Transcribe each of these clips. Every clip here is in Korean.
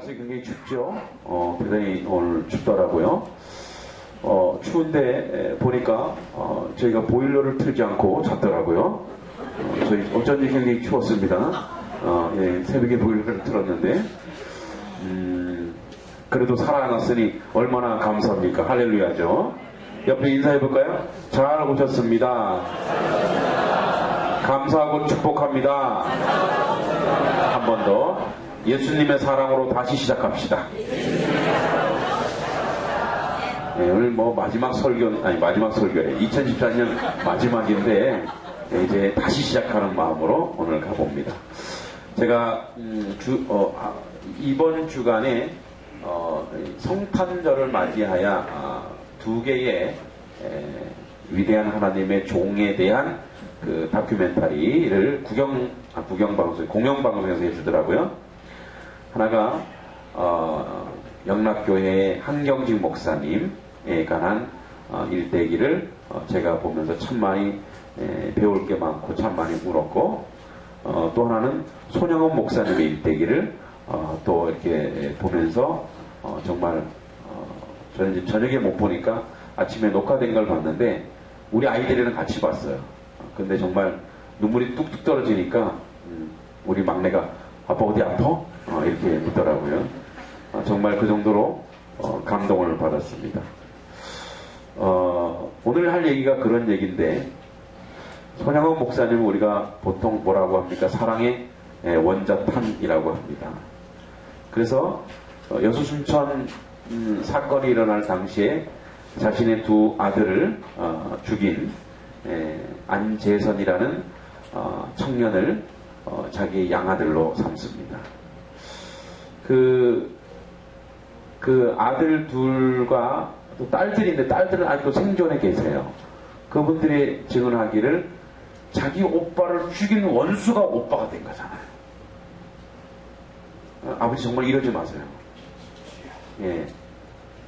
날씨 굉장히 춥죠. 대단히 오늘 춥더라고요. 추운데 보니까 저희가 보일러를 틀지 않고 잤더라고요. 저희 어쩐지 굉장히 추웠습니다. 예, 새벽에 보일러를 틀었는데 그래도 살아났으니 얼마나 감사합니까? 할렐루야죠. 옆에 인사해볼까요? 잘 오셨습니다. 감사하고 축복합니다. 한 번 더 예수님의 사랑으로 다시 시작합시다. 네, 오늘 뭐 마지막 설교에 2014년 마지막인데 이제 다시 시작하는 마음으로 오늘 가봅니다. 제가 이번 주간에 성탄절을 맞이하여 두 개의 위대한 하나님의 종에 대한 그 다큐멘터리를 공영방송에서 해주더라고요. 하나가 영락교회의 한경직 목사님에 관한 일대기를 제가 보면서 참 많이 배울 게 많고 참 많이 울었고, 또 하나는 손영원 목사님의 일대기를 또 이렇게 보면서 정말 저는 이제 저녁에 못 보니까 아침에 녹화된 걸 봤는데 우리 아이들이랑 같이 봤어요. 근데 정말 눈물이 뚝뚝 떨어지니까 우리 막내가 아빠 어디 아파? 이렇게 묻더라고요. 정말 그 정도로 감동을 받았습니다. 오늘 할 얘기가 그런 얘기인데, 손양원 목사님은 우리가 보통 뭐라고 합니까? 사랑의 원자탄이라고 합니다. 그래서 여수순천 사건이 일어날 당시에 자신의 두 아들을 죽인 안재선이라는 청년을 자기의 양아들로 삼습니다. 그 아들 둘과 또 딸들인데 딸들은 아직도 생존에 계세요. 그분들이 증언하기를 자기 오빠를 죽인 원수가 오빠가 된 거잖아요. 아버지 정말 이러지 마세요. 예.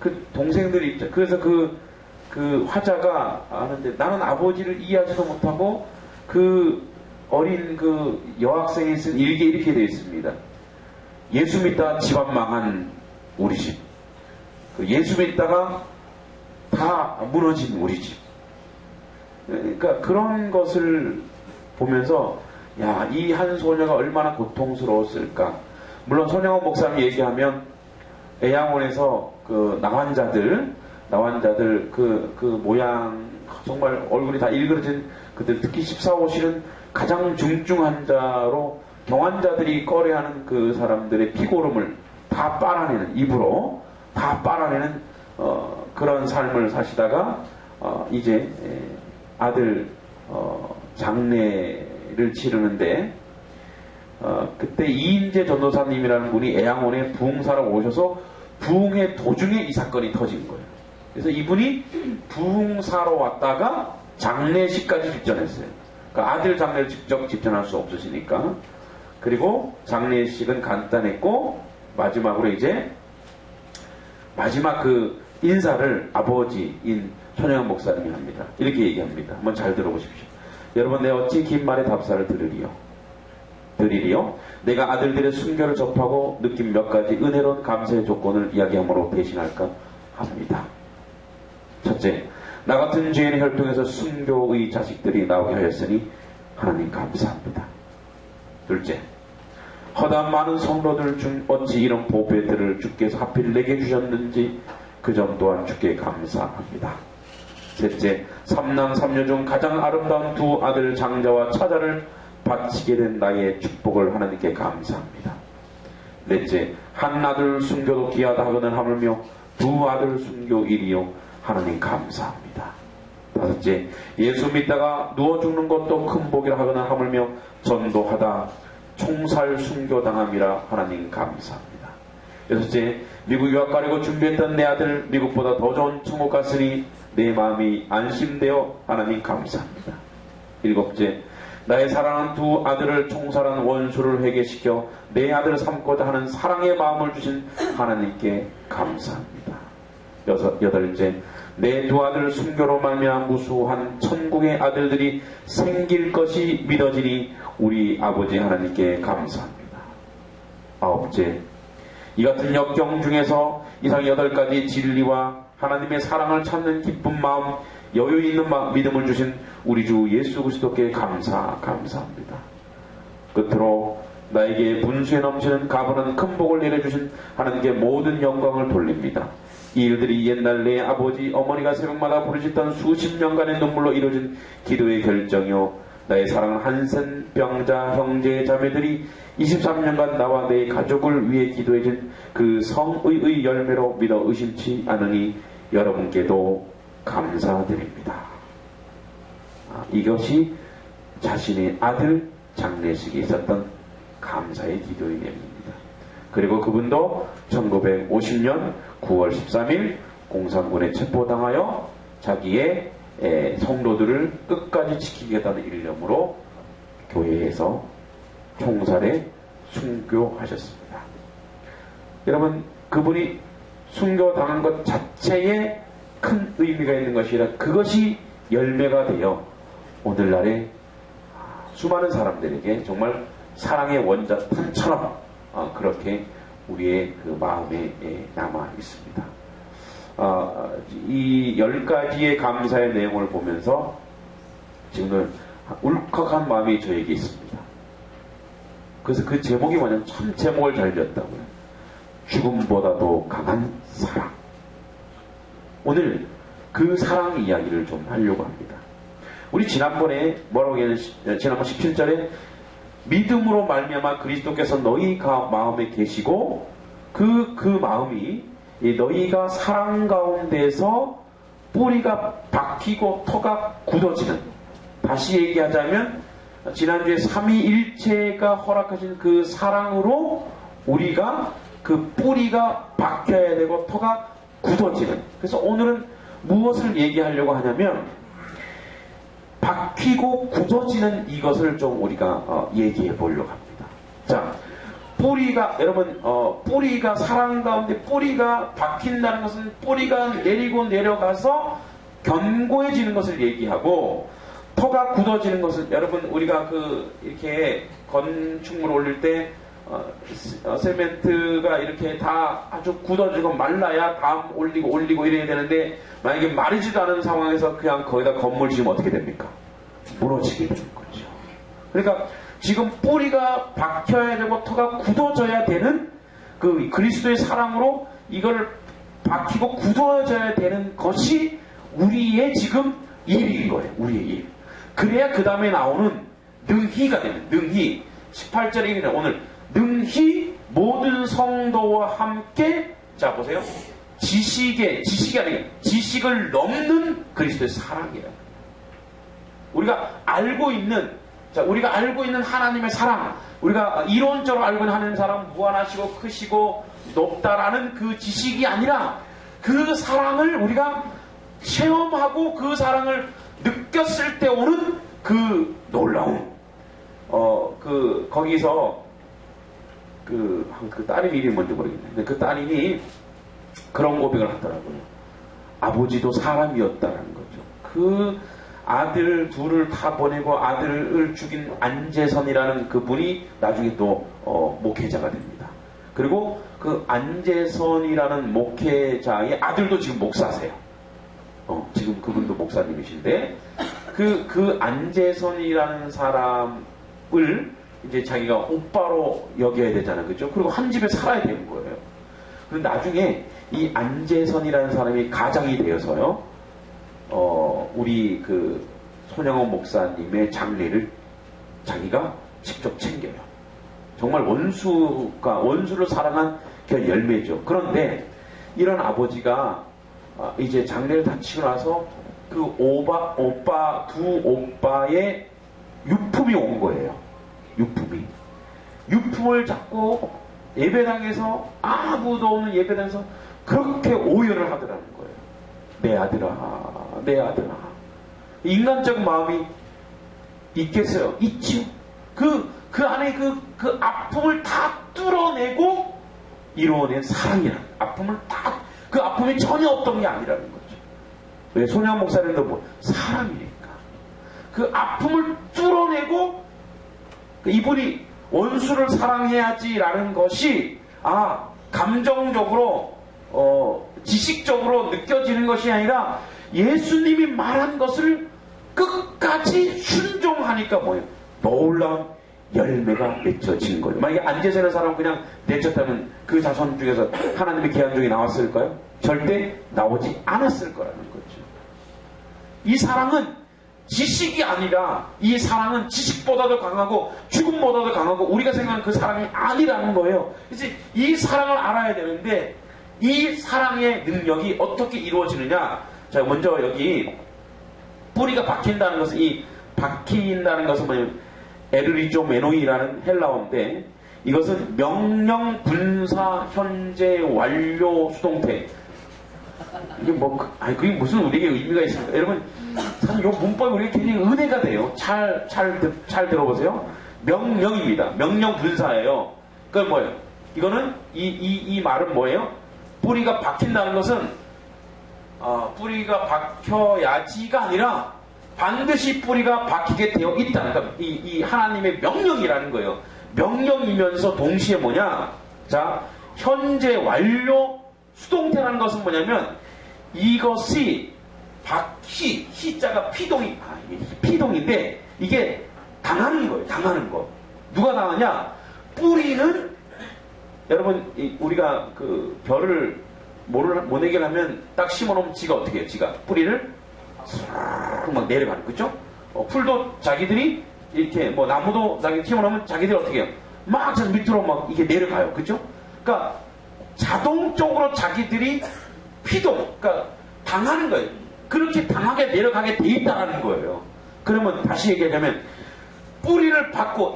그 동생들이 있죠. 그래서 그 화자가 아는데 나는 아버지를 이해하지도 못하고 그 어린 그 여학생이 쓴 일기에 이렇게 되어 있습니다. 예수 믿다가 집안 망한 우리 집. 예수 믿다가 다 무너진 우리 집. 그러니까 그런 것을 보면서 야, 이 한 소녀가 얼마나 고통스러웠을까. 물론 손영원 목사님 얘기하면 애양원에서 그 나환자들 그 모양 정말 얼굴이 다 일그러진 그들, 특히 14호실은 가장 중증 환자로 경환자들이 꺼려하는 그 사람들의 피고름을 다 빨아내는, 입으로 다 빨아내는 그런 삶을 사시다가 이제 아들 장례를 치르는데 그때 이인재 전도사님이라는 분이 애양원에 부흥사로 오셔서 부흥의 도중에 이 사건이 터진 거예요. 그래서 이분이 부흥사로 왔다가 장례식까지 집전했어요. 그러니까 아들 장례를 직접 집전할 수 없으시니까. 그리고 장례식은 간단했고 마지막으로 이제 마지막 그 인사를 아버지인 손영원 목사님이 합니다. 이렇게 얘기합니다. 한번 잘 들어보십시오. 여러분, 내 어찌 긴 말의 답사를 들으리요? 내가 아들들의 순교를 접하고 느낀 몇 가지 은혜로운 감사의 조건을 이야기함으로 대신할까 합니다. 첫째, 나 같은 죄인의 혈통에서 순교의 자식들이 나오게 하였으니 하나님 감사합니다. 둘째, 허다한 많은 성도들 중 어찌 이런 보배들을 주께서 하필 내게 주셨는지 그 점 또한 주께 감사합니다. 셋째, 삼남 삼녀 중 가장 아름다운 두 아들 장자와 차자를 바치게 된 나의 축복을 하나님께 감사합니다. 넷째, 한 아들 순교도 귀하다 하거늘 하물며 두 아들 순교일이요 하나님 감사합니다. 다섯째, 예수 믿다가 누워 죽는 것도 큰 복이라 하거늘 하물며 전도하다 총살 순교당함이라 하나님 감사합니다. 여섯째, 미국 유학 가려고 준비했던 내 아들 미국보다 더 좋은 천국 갔으니 내 마음이 안심되어 하나님 감사합니다. 일곱째, 나의 사랑하는 두 아들을 총살한 원수를 회개시켜 내 아들을 삼고자 하는 사랑의 마음을 주신 하나님께 감사합니다. 여덟째, 내 두 아들 순교로 말미암아 무수한 천국의 아들들이 생길 것이 믿어지니 우리 아버지 하나님께 감사합니다. 아홉째, 이 같은 역경 중에서 이상 8가지 진리와 하나님의 사랑을 찾는 기쁜 마음, 여유 있는 믿음을 주신 우리 주 예수 그리스도께 감사합니다. 끝으로 나에게 분수에 넘치는 가분한 큰 복을 내려주신 하나님께 모든 영광을 돌립니다. 이 일들이 옛날 내 아버지 어머니가 새벽마다 부르짖던 수십 년간의 눈물로 이루어진 기도의 결정이요, 나의 사랑하는 한센 병자 형제 자매들이 23년간 나와 내 가족을 위해 기도해준 그 성의의 열매로 믿어 의심치 않으니 여러분께도 감사드립니다. 이것이 자신의 아들 장례식에 있었던 감사의 기도의 내용입니다. 그리고 그분도 1950년 9월 13일 공산군에 체포당하여 자기의 성도들을 끝까지 지키겠다는 일념으로 교회에서 총살에 순교하셨습니다. 여러분, 그분이 순교당한 것 자체에 큰 의미가 있는 것이 아니라 그것이 열매가 되어 오늘날의 수많은 사람들에게 정말 사랑의 원자탄처럼 그렇게 우리의 그 마음에 남아 있습니다. 이 10가지의 감사의 내용을 보면서 지금 울컥한 마음이 저에게 있습니다. 그래서 그 제목이 뭐냐면, 참 제목을 잘 지었다고요. 죽음보다도 강한 사랑. 오늘 그 사랑 이야기를 좀 하려고 합니다. 우리 지난번에 뭐라고 했냐면, 지난번 17절에 믿음으로 말미암아 그리스도께서 너희 마음에 계시고 그 마음이 너희가 사랑 가운데서 뿌리가 박히고 터가 굳어지는, 다시 얘기하자면 지난주에 삼위일체가 허락하신 그 사랑으로 우리가 그 뿌리가 박혀야 되고 터가 굳어지는. 그래서 오늘은 무엇을 얘기하려고 하냐면, 박히고 굳어지는 이것을 좀 우리가 얘기해 보려고 합니다. 자, 뿌리가, 여러분, 뿌리가, 사랑 가운데 뿌리가 박힌다는 것은 뿌리가 내리고 내려가서 견고해지는 것을 얘기하고, 터가 굳어지는 것은, 여러분, 우리가 이렇게 건축물 올릴 때 세멘트가 이렇게 다 아주 굳어지고 말라야 다음 올리고 이래야 되는데, 만약에 마르지도 않은 상황에서 그냥 거기다 건물 지으면 어떻게 됩니까? 무너지게 되는 거죠. 그러니까 지금 뿌리가 박혀야 되고 터가 굳어져야 되는 그 그리스도의 사랑으로 이걸 박히고 굳어져야 되는 것이 우리의 지금 일인 거예요. 우리의 일. 그래야 그 다음에 나오는 능히가 되는, 능히 18절에 오늘 능히 모든 성도와 함께, 자 보세요, 지식이 아니라 지식을 넘는 그리스도의 사랑이라. 우리가 알고 있는 하나님의 사랑, 우리가 이론적으로 알고 있는 하나님의 사랑, 무한하시고 크시고 높다라는 그 지식이 아니라 그 사랑을 우리가 체험하고 그 사랑을 느꼈을 때 오는 그 놀라움. 거기서 그 따님 이름이 뭔지 모르겠는데, 그 따님이 그런 고백을 하더라고요. 아버지도 사람이었다라는 거죠. 그 아들 둘을 다 보내고 아들을 죽인 안재선이라는 그분이 나중에 또 목회자가 됩니다. 그리고 그 안재선이라는 목회자의 아들도 지금 목사세요. 지금 그분도 목사님이신데, 그 안재선이라는 사람을 이제 자기가 오빠로 여겨야 되잖아요. 그죠? 그리고 한 집에 살아야 되는 거예요. 그런데 나중에 이 안재선이라는 사람이 가장이 되어서요, 우리 그 손영원 목사님의 장례를 자기가 직접 챙겨요. 정말 원수를 사랑한 그 열매죠. 그런데 이런 아버지가 이제 장례를 다 치고 나서 그 두 오빠의 유품이 온 거예요. 유품을 잡고 예배당에서, 아무도 없는 예배당에서 그렇게 오열을 하더라는 거예요. 내 아들아. 인간적 마음이 있겠어요? 있지요. 그 안에 그 아픔을 다 뚫어내고 이루어낸 사랑이라는, 그 아픔이 전혀 없던 게 아니라는 거죠. 왜? 손양 목사님도 사람이니까. 그 아픔을 뚫어내고, 이분이 원수를 사랑해야지라는 것이, 감정적으로 지식적으로 느껴지는 것이 아니라 예수님이 말한 것을 끝까지 순종하니까 뭐예요? 놀라운 열매가 맺혀진 거예요. 만약에 안제사의 사람은 그냥 내쳤다면 그 자손 중에서 하나님의 계약 중에 나왔을까요? 절대 나오지 않았을 거라는 거죠. 이 사랑은 지식이 아니라, 이 사랑은 지식보다도 강하고 죽음보다도 강하고 우리가 생각하는 그 사랑이 아니라는 거예요. 그래서 이 사랑을 알아야 되는데, 이 사랑의 능력이 어떻게 이루어지느냐. 자, 먼저 여기 뿌리가 박힌다는 것은, 이 박힌다는 것은 뭐냐면 에르리조 메노이라는 헬라어인데, 이것은 명령, 분사, 현재, 완료, 수동태. 이게 뭐, 그게 무슨 우리에게 의미가 있습니까? 여러분, 사실 이 문법이 우리에게 굉장히 은혜가 돼요. 잘 들어보세요. 명령입니다. 명령 분사예요. 그건 뭐예요? 이거는, 이 말은 뭐예요? 뿌리가 박힌다는 것은, 뿌리가 박혀야지가 아니라, 반드시 뿌리가 박히게 되어 있다는, 그러니까 이 하나님의 명령이라는 거예요. 명령이면서 동시에 뭐냐? 자, 현재 완료 수동태라는 것은 뭐냐면, 이것이 희자가 피동인데, 이게 당하는 거예요. 당하는 거. 누가 당하냐? 뿌리는, 여러분, 우리가 그 별을 못 해결하면 딱 심어놓으면 지가 어떻게 해요? 지가 뿌리를 막 내려가는, 그죠? 풀도 자기들이 이렇게, 뭐 나무도 자기 심어놓으면 자기들이 어떻게 해요? 막 저 밑으로 막 이렇게 내려가요. 그죠? 그러니까 자동적으로 자기들이 그러니까 당하는 거예요. 그렇게 당하게 내려가게 돼 있다는 거예요. 그러면 다시 얘기하자면, 뿌리를 받고,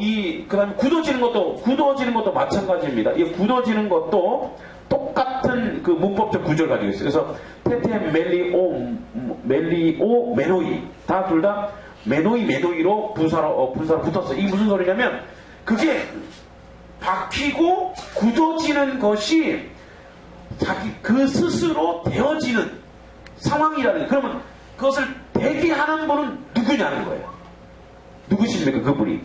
그 다음에 굳어지는 것도 마찬가지입니다. 이 굳어지는 것도 똑같은 그 문법적 구조를 가지고 있어요. 그래서 테테 멜리오 메노이, 둘 다 메노이로 분사로 붙었어. 이게 무슨 소리냐면, 그게 박히고 굳어지는 것이 자기 그 스스로 되어지는 상황이라는 거예요. 그러면 그것을 되게 하는 분은 누구냐는 거예요. 누구십니까? 그분이.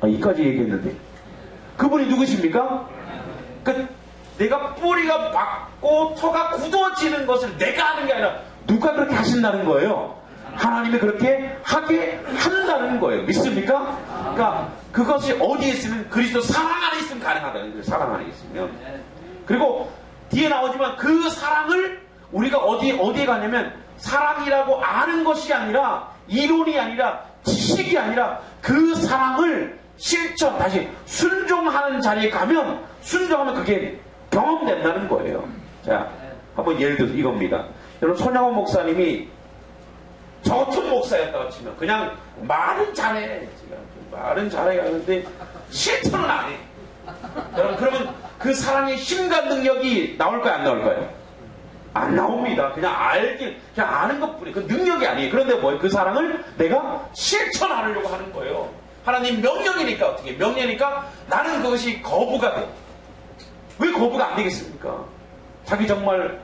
이까지 얘기했는데 그분이 누구십니까? 내가 뿌리가 박고 터가 굳어지는 것을 내가 하는 게 아니라 누가 그렇게 하신다는 거예요. 하나님이 그렇게 하게 한다는 거예요. 믿습니까? 그러니까 그것이 어디에 있으면, 그리스도 사랑 안에 있으면 가능하다는 거예요. 사랑 안에 있으면. 그리고 뒤에 나오지만 그 사랑을 우리가 어디에 가냐면, 사랑이라고 아는 것이 아니라, 이론이 아니라, 지식이 아니라 그 사랑을 다시 순종하는 자리에 가면, 순종하면 그게 경험된다는 거예요. 자, 한번 예를 들어서 이겁니다. 여러분, 손양원 목사님이 저 같은 목사였다고 치면 그냥 말은 잘해. 말은 잘해 하는데 실천은 안 해. 여러분, 그러면 그 사랑의 힘과 능력이 나올까요? 안 나올까요? 안 나옵니다. 그냥 아는 것뿐이에요. 그 능력이 아니에요. 그런데 뭐예요? 그 사랑을 내가 실천하려고 하는 거예요. 하나님 명령이니까 어떻게? 명령이니까 나는 그것이 거부가 돼. 왜 거부가 안 되겠습니까? 자기 정말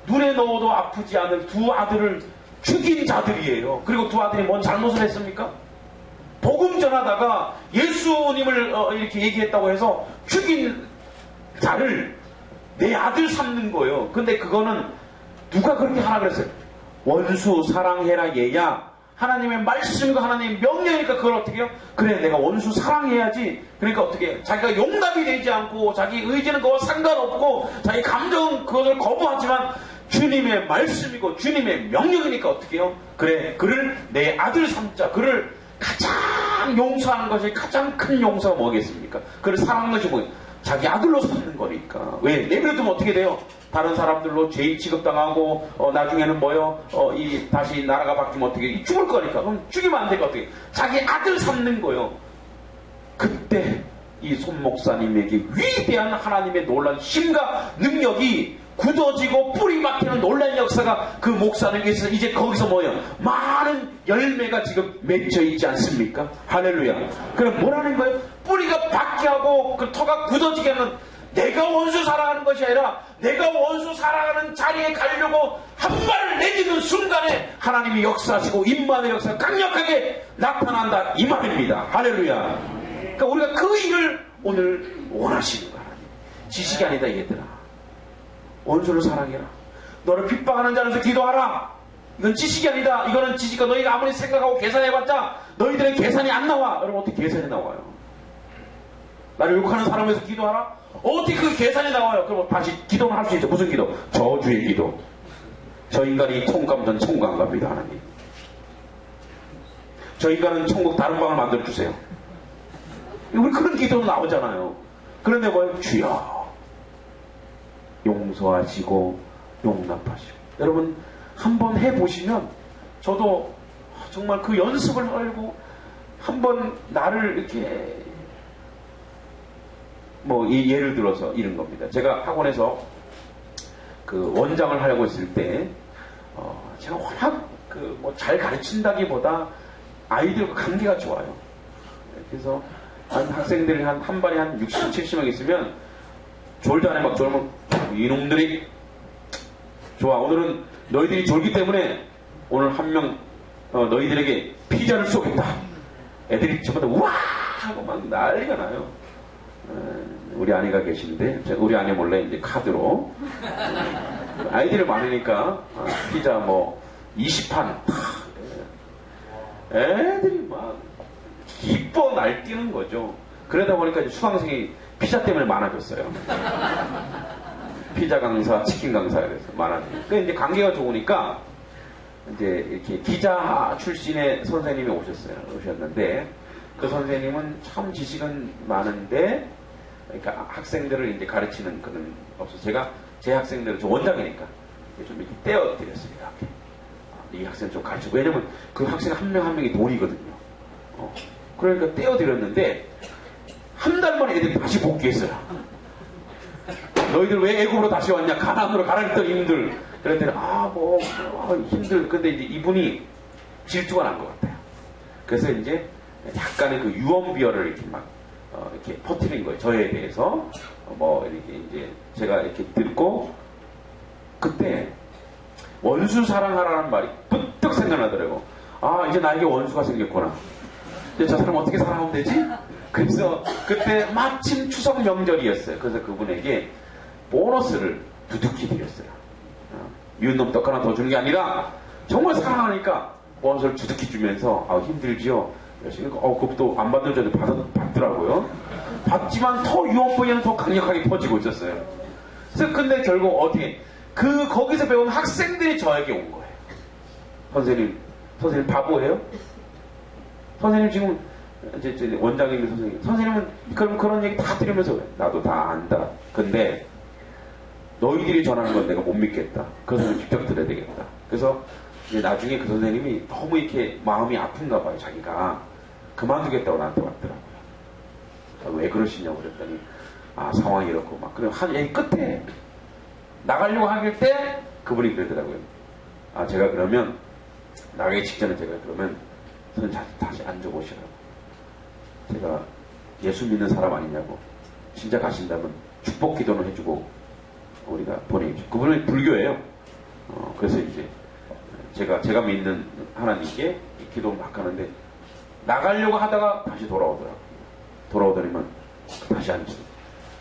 눈에 넣어도 아프지 않을 두 아들을 죽인 자들이에요. 그리고 두 아들이 뭔 잘못을 했습니까? 복음 전하다가 예수님을 이렇게 얘기했다고 해서 죽인 자를 내 아들 삼는 거예요. 근데 그거는 누가 그렇게 하라 그랬어요? 원수 사랑해라 얘야. 하나님의 말씀과 하나님의 명령이니까 그걸 어떻게 해요? 그래, 내가 원수 사랑해야지. 그러니까 어떻게 해요? 자기가 용납이 되지 않고 자기 의지는 그와 상관없고 자기 감정은 그것을 거부하지만 주님의 말씀이고 주님의 명령이니까 어떻게 해요? 그래, 그를 내 아들 삼자. 그를 가장 용서하는 것이 가장 큰 용서가 뭐겠습니까? 그를 사랑하는 것이 뭐예요? 자기 아들로 삼는 거니까. 왜? 내버려두면 어떻게 돼요? 다른 사람들로 죄인 취급당하고 나중에는 뭐요? 다시 나라가 바뀌면 어떻게 죽을 거니까. 그럼 죽이면 안 되니까 어떻게? 자기 아들 삼는 거예요. 그때 이 손 목사님에게 위대한 하나님의 놀라운 힘과 능력이 굳어지고 뿌리 박히는 놀라운 역사가 그 목사님에게 있어서 이제 거기서 뭐예요? 많은 열매가 지금 맺혀 있지 않습니까? 할렐루야. 그럼 뭐라는 거예요? 뿌리가 박게 하고 그 터가 굳어지게 하는, 내가 원수 사랑하는 것이 아니라 내가 원수 사랑하는 자리에 가려고 한 발을 내딛는 순간에 하나님이 역사하시고 임마누엘 역사가 강력하게 나타난다, 이 말입니다. 할렐루야. 그러니까 우리가 그 일을 오늘 원하시는 거야. 지식이 아니다 얘들아. 원수를 사랑해라. 너를 핍박하는 자로서 기도하라. 이건 지식이 아니다. 이거는 지식과 너희가 아무리 생각하고 계산해봤자 너희들의 계산이 안 나와. 여러분 어떻게 계산이 나와요? 나를 욕하는 사람에서 기도하라? 어떻게 그 계산이 나와요? 그럼 다시 기도는 할 수 있죠. 무슨 기도? 저주의 기도. 저 인간이 천국가면 천국 안 갑니다. 하나님. 저 인간은 천국 다른 방을 만들어주세요. 우리 그런 기도는 나오잖아요. 그런데 뭐예요? 주여 용서하시고 용납하시고. 여러분 한번 해보시면 저도 정말 그 연습을 하려고 한번 나를 이렇게 뭐 예를 들어서 이런 겁니다. 제가 학원에서 그 원장을 하려고 했을 때 제가 워낙 그 뭐 잘 가르친다기보다 아이들과 관계가 좋아요. 그래서 학생들이 한 반에 한 60, 70명 있으면 졸도 안에 막 졸면 이놈들이 좋아. 오늘은 너희들이 졸기 때문에 오늘 한 명 너희들에게 피자를 쏘겠다. 애들이 전부 다 우와 하고 막 난리가 나요. 우리 아내가 계신데 우리 아내 몰래 이제 카드로 아이들이 많으니까 피자 뭐 20판 애들이 막 기뻐 날뛰는 거죠. 그러다 보니까 이제 수강생이 피자 때문에 많아졌어요. 피자 강사, 치킨 강사 그래서 많아지고. 그러니까 이제 관계가 좋으니까 이제 이렇게 기자 출신의 선생님이 오셨는데 그 선생님은 참 지식은 많은데 그러니까 학생들을 이제 가르치는 그런 없어서 제가 제 학생들을 좀 원장이니까 좀 이렇게 떼어드렸어요. 이렇게. 이 학생 좀 가르치고. 왜냐면 그 학생 한 명 한 명이 돈이거든요. 그러니까 떼어드렸는데 한 달 만에 애들이 다시 복귀했어요. 너희들 왜 애국으로 다시 왔냐? 가난으로 가라앉던 이민들. 그랬더니 힘들. 근데 이제 이분이 질투가 난 것 같아요. 그래서 이제 약간의 그 유언비어를 이렇게 막 이렇게 퍼뜨린 거예요. 저에 대해서 뭐 이렇게 이제 제가 이렇게 듣고 그때 원수 사랑하라는 말이 뿌뜩 생각나더라고. 아 이제 나에게 원수가 생겼구나. 이제 저 사람 어떻게 사랑하면 되지? 그래서 그때 마침 추석 명절이었어요. 그래서 그분에게 보너스를 두둑히 드렸어요. 미운 놈 떡 하나 더 주는 게 아니라 정말 사랑하니까 보너스를 두둑히 주면서 힘들지요. 열심히 그것도 안 받는 줄도 받더라고요. 받지만 더 유언부에는 더 강력하게 퍼지고 있었어요. 그래서 근데 결국 어떻게 거기서 배운 학생들이 저에게 온 거예요. 선생님 바보예요? 선생님 지금 이제 원장님 선생님은 그런 얘기 다 들으면서 나도 다 안다. 근데 너희들이 전하는 건 내가 못 믿겠다. 그 선생님 직접 들어야 되겠다. 그래서 이제 나중에 그 선생님이 너무 이렇게 마음이 아픈가 봐요. 자기가 그만두겠다고 나한테 왔더라고요. 왜 그러시냐고 그랬더니 상황이 이렇고 막 그래 한 얘기 끝에 나가려고 하길 때 그분이 그러더라고요. 제가 그러면 나가기 직전에 제가 그러면 선생님 다시 앉아보시라고. 제가 예수 믿는 사람 아니냐고. 진짜 가신다면 축복 기도는 해주고 우리가 보내죠. 그분은 불교예요. 그래서 이제 제가 믿는 하나님께 기도 막 하는데 나가려고 하다가 다시 돌아오더라고요. 돌아오더니만 다시 앉으세요.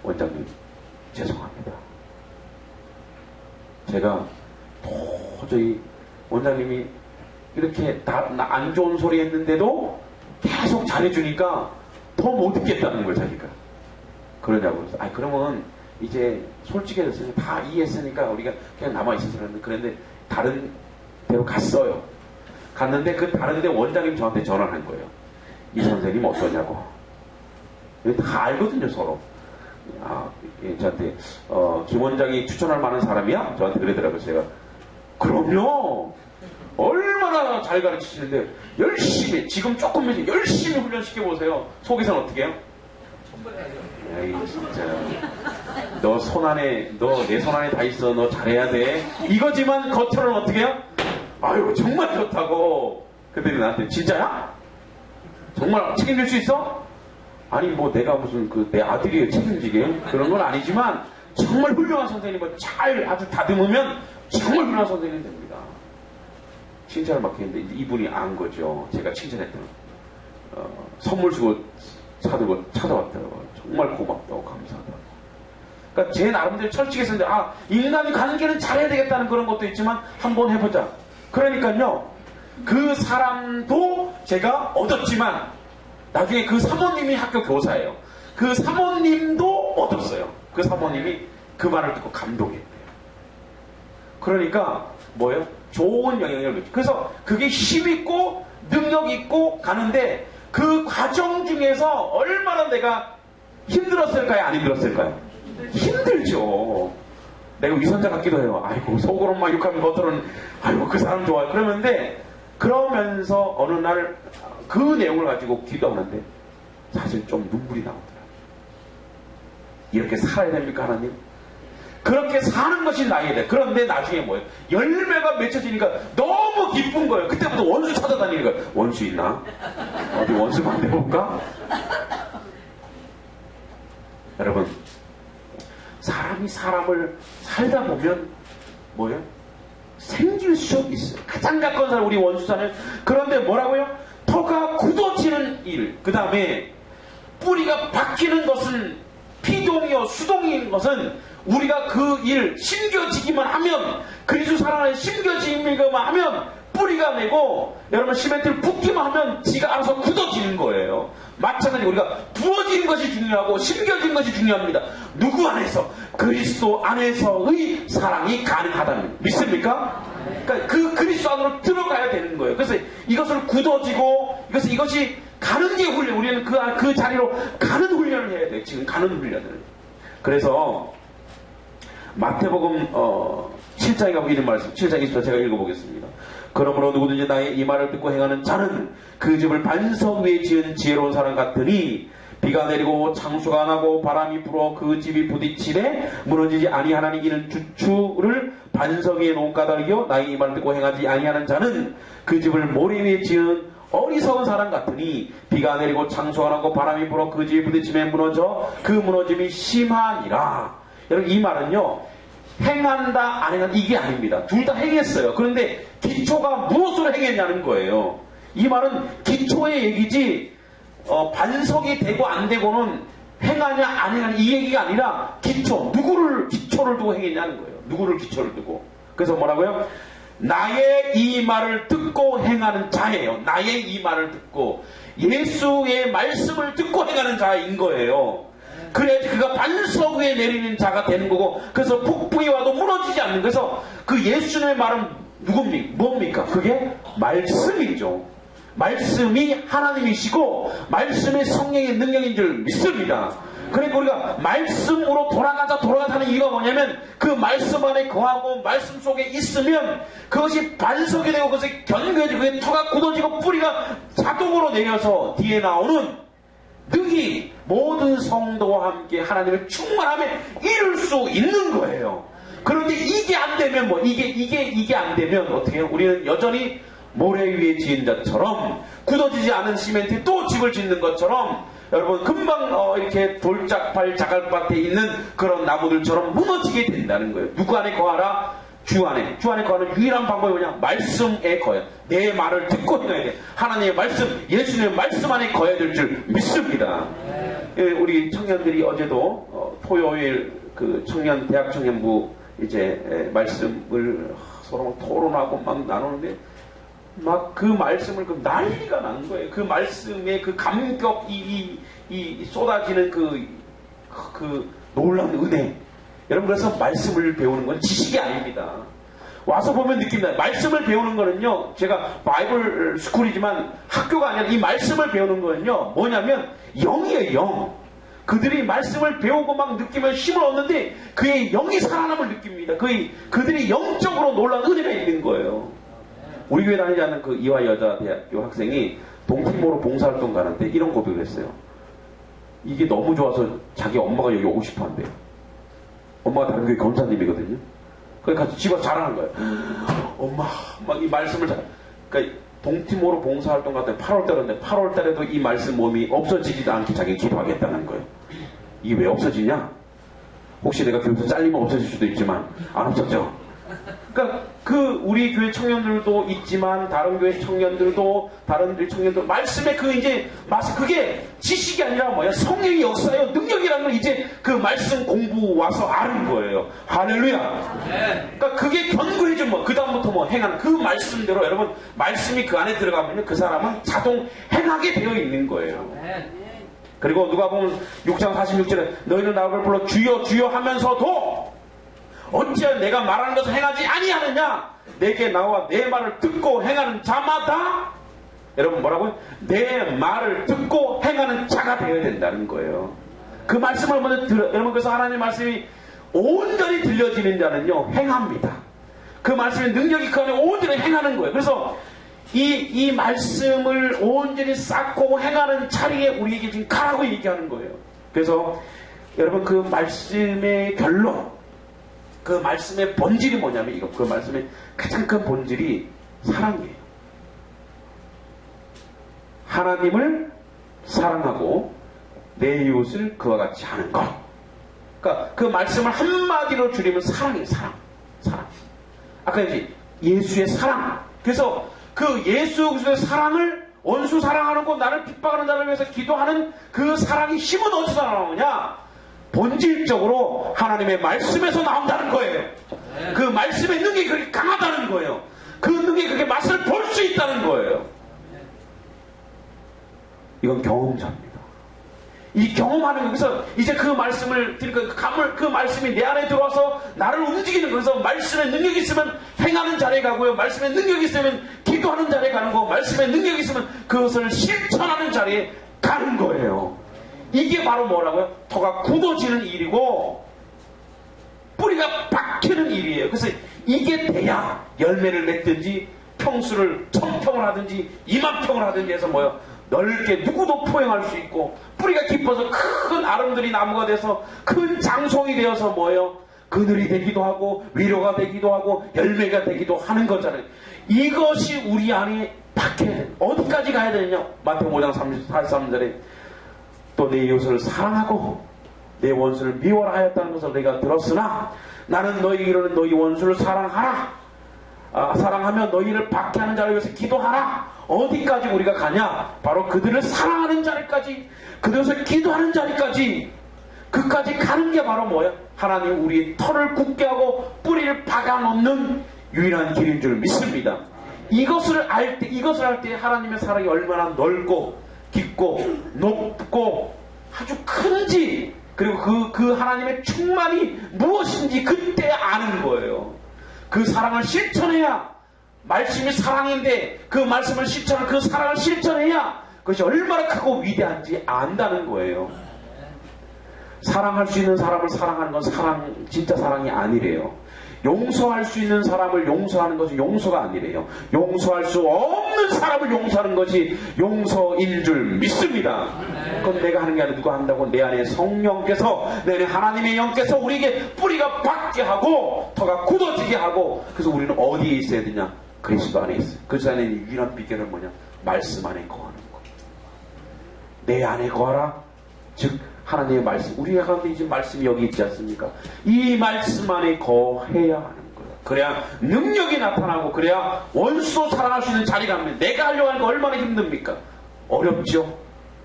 원장님 죄송합니다. 제가 도저히 원장님이 이렇게 안 좋은 소리 했는데도 계속 잘해주니까 더 못 듣겠다는 거예요. 자기가. 그러냐고. 그래서 그러면 이제 솔직해졌으니까 다 이해했으니까 우리가 그냥 남아있어서 그랬는데 다른 데로 갔어요. 갔는데 그 다른 데 원장님 저한테 전화를 한 거예요. 이 선생님 어떠냐고. 다 알거든요 서로. 저한테 김 원장이 추천할 만한 사람이야? 저한테 그러더라고요. 제가 그럼요. 얼마나 잘 가르치시는데 열심히 지금 조금 열심히 훈련시켜보세요. 속에서는 어떻게 해요? 에이 진짜 너 내 손 안에 다 있어. 너 잘해야 돼. 이거지만 겉으로는 어떻게 해요? 아유 정말 좋다고. 그랬더니 나한테 진짜야? 정말 책임질 수 있어? 아니 뭐 내가 무슨 내 아들이 책임지게 그런 건 아니지만 정말 훌륭한 선생님은 잘 아주 다듬으면 정말 훌륭한 선생님이 됩니다. 칭찬을 막 했는데 이분이 안 거죠. 제가 칭찬했던 선물 주고 사들고 찾아왔더라고요. 정말 고맙다고 감사하다고. 그러니까 제 나름대로 철칙했었는데, 인간이 가는 길은 잘해야 되겠다는 그런 것도 있지만 한번 해보자. 그러니까요, 그 사람도 제가 얻었지만 나중에 그 사모님이 학교 교사예요. 그 사모님도 얻었어요. 그 사모님이 그 말을 듣고 감동했대요. 그러니까 뭐예요? 좋은 영향력을 미치죠. 그래서 그게 힘있고 능력있고 가는데 그 과정 중에서 얼마나 내가 힘들었을까요? 안 힘들었을까요? 힘들죠. 내가 위선자 같기도 해요. 아이고, 속으로만 욕하면 겉으로는 아이고, 그 사람 좋아요. 그러면서 어느 날 그 내용을 가지고 기도하는데 사실 좀 눈물이 나오더라고요. 이렇게 살아야 됩니까, 하나님? 그렇게 사는 것이 나에게 돼. 그런데 나중에 뭐예요? 열매가 맺혀지니까 너무 기쁜 거예요. 그때부터 원수 찾아다니는 거예요. 원수 있나? 어디 원수 만들어볼까? 여러분, 사람이 사람을 살다 보면 뭐예요? 생길 수 있어요. 가장 가까운 사람, 우리 원수자는. 그런데 뭐라고요? 터가 굳어지는 일, 그 다음에 뿌리가 박히는 것은, 피동이요 수동인 것은 우리가 그 일 심겨지기만 하면, 그리스도 사랑에 심겨지기만 하면 뿌리가 내고, 여러분 시멘트를 붓기만 하면 지가 알아서 굳어지는 거예요. 마찬가지로 우리가 부어지는 것이 중요하고 심겨지는 것이 중요합니다. 누구 안에서? 그리스도 안에서의 사랑이 가능하다는, 믿습니까? 그러니까 그 그리스도 안으로 들어가야 되는 거예요. 그래서 이것을 굳어지고 이것이 가는 게 훈련, 우리는 그 자리로 가는 훈련을 해야 돼요. 지금 가는 훈련을. 그래서 마태복음 7장에 가면 이런 말씀, 7장 20절 제가 읽어보겠습니다. 그러므로 누구든지 나의 이 말을 듣고 행하는 자는 그 집을 반석 위에 지은 지혜로운 사람 같으니, 비가 내리고 창수가 나고 바람이 불어 그 집이 부딪히되 무너지지 아니하나니 이는 주추를 반석 위에 놓은 까닭이요 나의 이 말을 듣고 행하지 아니하는 자는 그 집을 모래 위에 지은 어리석은 사람 같으니, 비가 내리고 창수가 나고 바람이 불어 그 집이 부딪히며 무너져 그 무너짐이 심하니라. 여러분, 이 말은요, 행한다 안 행한다 이게 아닙니다. 둘 다 행했어요. 그런데 기초가 무엇으로 행했냐는 거예요. 이 말은 기초의 얘기지, 반석이 되고 안 되고는 행하냐 안 행하냐 이 얘기가 아니라 기초, 누구를 기초를 두고 행했냐는 거예요. 누구를 기초를 두고. 그래서 뭐라고요? 나의 이 말을 듣고 행하는 자예요. 나의 이 말을 듣고 예수의 말씀을 듣고 행하는 자인 거예요. 그래야지 그가 반석 위에 내리는 자가 되는 거고, 그래서 폭풍이 와도 무너지지 않는. 그래서 그 예수님의 말은 뭡니까? 그게 말씀이죠. 말씀이 하나님이시고 말씀의 성령의 능력인 줄 믿습니다. 그러니까 우리가 말씀으로 돌아가자는 이유가 뭐냐면, 그 말씀 안에 거하고 말씀 속에 있으면 그것이 반석이 되고 그것이 견고해지고 그게 터가 굳어지고 뿌리가 자동으로 내려서 뒤에 나오는 능히 모든 성도와 함께 하나님의 충만함에 이룰 수 있는 거예요. 그런데 이게 안 되면 이게 안 되면 어떻게 해요? 우리는 여전히 모래 위에 지은 자처럼, 굳어지지 않은 시멘트에 또 집을 짓는 것처럼, 여러분 금방 이렇게 돌짝발 자갈밭에 있는 그런 나무들처럼 무너지게 된다는 거예요. 누구 안에 거하라? 주 안에 거하는 유일한 방법이 뭐냐? 말씀에 거해. 내 말을 듣고 행해야 돼. 하나님의 말씀, 예수님의 말씀 안에 거해야 될 줄 믿습니다. 우리 청년들이 어제도 토요일 그 대학 청년부 이제 말씀을 서로 토론하고 막 나누는데, 막 그 말씀을 난리가 난 거예요. 그 말씀의 그 감격, 이 쏟아지는 그 놀라운 은혜. 여러분, 그래서 말씀을 배우는 건 지식이 아닙니다. 와서 보면 느낍니다. 말씀을 배우는 거는요, 제가 바이블 스쿨이지만 학교가 아니라 이 말씀을 배우는 거는요, 뭐냐면 영이에요, 영. 그들이 말씀을 배우고 막 느끼면 힘을 얻는데 그의 영이 살아남을 느낍니다. 그들이 영적으로 놀라운 은혜가 있는 거예요. 우리 교회 다니지 않는 그 이화 여자대학교 학생이 동티모로 봉사활동 가는데 이런 고백을 했어요. 이게 너무 좋아서 자기 엄마가 여기 오고 싶어 한대요. 엄마가 다른 교회 검사님이거든요. 그래서 같이 집에서 자랑한 거예요. 엄마, 막 이 말씀을 그러니까 동티모로 봉사활동 갔더니 8월달인데 8월달에도 이 말씀 몸이 없어지지도 않게 자기가 기도하겠다는 거예요. 이게 왜 없어지냐? 혹시 내가 교회에서 잘리면 없어질 수도 있지만 안 없었죠. 그러니까 우리 교회 청년들도 있지만 다른 교회 청년들도 다른 청년들 말씀에 그게 지식이 아니라 뭐야? 성령의 역사요, 능력이라는 걸 이제 그 말씀 공부 와서 아는 거예요. 할렐루야. 그러니까 그게 견고해지면 뭐 그다음부터 뭐 행하는 그 말씀대로 여러분 말씀이 그 안에 들어가면 그 사람은 자동 행하게 되어 있는 거예요. 그리고 누가 보면 6장 46절에 너희는 나를 불러 주여 주여 하면서도 어찌하여 내가 말하는 것을 행하지 아니하느냐? 내게 나와 내 말을 듣고 행하는 자마다 여러분 뭐라고요? 내 말을 듣고 행하는 자가 되어야 된다는 거예요. 그 말씀을 먼저 여러분 그래서 하나님의 말씀이 온전히 들려지는 자는요 행합니다. 그 말씀의 능력이 그 안에 온전히 행하는 거예요. 그래서 이 말씀을 온전히 쌓고 행하는 자리에 우리에게 지금 가라고 얘기하는 거예요. 그래서 여러분 그 말씀의 결론, 그 말씀의 본질이 뭐냐면 이거, 그 말씀의 가장 큰 본질이 사랑이에요. 하나님을 사랑하고 내 이웃을 그와 같이 하는 것. 그러니까 그 말씀을 한마디로 줄이면 사랑이에요. 사랑. 아까 이제 예수의 사랑. 그래서 그 예수 그리스도의 사랑을 원수 사랑하는 것, 나를 핍박하는 자를 위해서 기도하는 그 사랑의 힘은 어디서 나오느냐? 본질적으로 하나님의 말씀에서 나온다는 거예요. 그 말씀의 능력이 그렇게 강하다는 거예요. 그 능력이 그렇게 맛을 볼 수 있다는 거예요. 이건 경험자입니다. 이 경험하는 거. 그래서 이제 그 말씀을 들으니까 그 말씀이 내 안에 들어와서 나를 움직이는 거예요. 그래서 말씀의 능력이 있으면 행하는 자리에 가고요. 말씀의 능력이 있으면 기도하는 자리에 가는 거고, 말씀의 능력이 있으면 그것을 실천하는 자리에 가는 거예요. 이게 바로 뭐라고요? 터가 굳어지는 일이고 뿌리가 박히는 일이에요. 그래서 이게 돼야 열매를 맺든지 평수를 1000평을 하든지 20,000평을 하든지 해서 뭐요? 넓게 누구도 포용할 수 있고 뿌리가 깊어서 큰 아름드리 나무가 돼서 큰 장송이 되어서 뭐요? 그늘이 되기도 하고 위로가 되기도 하고 열매가 되기도 하는 거잖아요. 이것이 우리 안에 박혀야 돼. 어디까지 가야 되느냐? 마태복음 5장 43절에 또 내 이웃을 사랑하고 내 원수를 미워라 하였다는 것을 내가 들었으나 나는 너희를 너희 원수를 사랑하라. 사랑하며 너희를 박해하는 자를 위해서 기도하라. 어디까지 우리가 가냐? 바로 그들을 사랑하는 자리까지, 그들을 기도하는 자리까지, 그까지 가는 게 바로 뭐야? 하나님 우리의 털을 굳게 하고 뿌리를 박아놓는 유일한 길인 줄 믿습니다. 이것을 할 때 하나님의 사랑이 얼마나 넓고 깊고 높고 아주 큰지, 그리고 그 하나님의 충만이 무엇인지 그때 아는 거예요. 그 사랑을 실천해야, 말씀이 사랑인데 그 말씀을 그 사랑을 실천해야 그것이 얼마나 크고 위대한지 안다는 거예요. 사랑할 수 있는 사람을 사랑하는 건 진짜 사랑이 아니래요. 용서할 수 있는 사람을 용서하는 것이 용서가 아니래요. 용서할 수 없는 사람을 용서하는 것이 용서인 줄 믿습니다. 그건 내가 하는 게 아니라 누가 한다고? 내 안에 성령께서, 내 안에 하나님의 영께서 우리에게 뿌리가 박게 하고 터가 굳어지게 하고, 그래서 우리는 어디에 있어야 되냐? 그리스도 안에 있어요. 그리스도 안에 유일한 비결은 뭐냐? 말씀 안에 거하는 거. 내 안에 거하라. 즉 하나님의 말씀, 우리가 가운데 이제 말씀이 여기 있지 않습니까? 이 말씀 안에 거해야 하는 거예요. 그래야 능력이 나타나고, 그래야 원수도 사랑할 수 있는 자리가 합니다. 내가 하려고 하는 거 얼마나 힘듭니까? 어렵죠?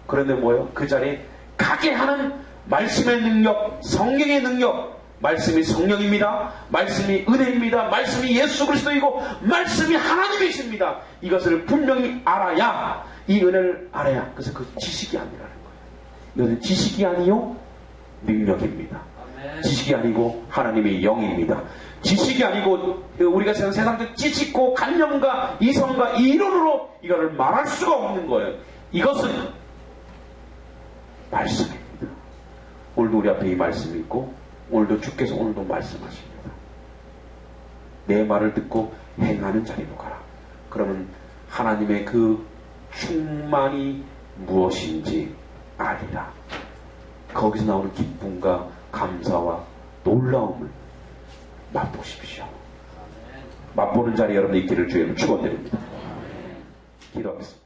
그런데 뭐예요? 그 자리에 가게 하는 말씀의 능력, 성령의 능력, 말씀이 성령입니다. 말씀이 은혜입니다. 말씀이 예수 그리스도이고 말씀이 하나님이십니다. 이것을 분명히 알아야, 이 은혜를 알아야, 그래서 그 지식이 아니라는 거예요. 이것은 지식이 아니요 능력입니다. 지식이 아니고 하나님의 영입니다. 지식이 아니고 우리가 세상적 지식과 관념과 이성과 이론으로 이거를 말할 수가 없는 거예요. 이것은 말씀입니다. 오늘도 우리 앞에 이 말씀이 있고, 오늘도 주께서 오늘도 말씀하십니다. 내 말을 듣고 행하는 자리로 가라. 그러면 하나님의 그 충만이 무엇인지 아니라 거기서 나오는 기쁨과 감사와 놀라움을 맛보십시오. 맛보는 자리 여러분 있기를 주의 이름으로 축원드립니다. 기도하겠습니다.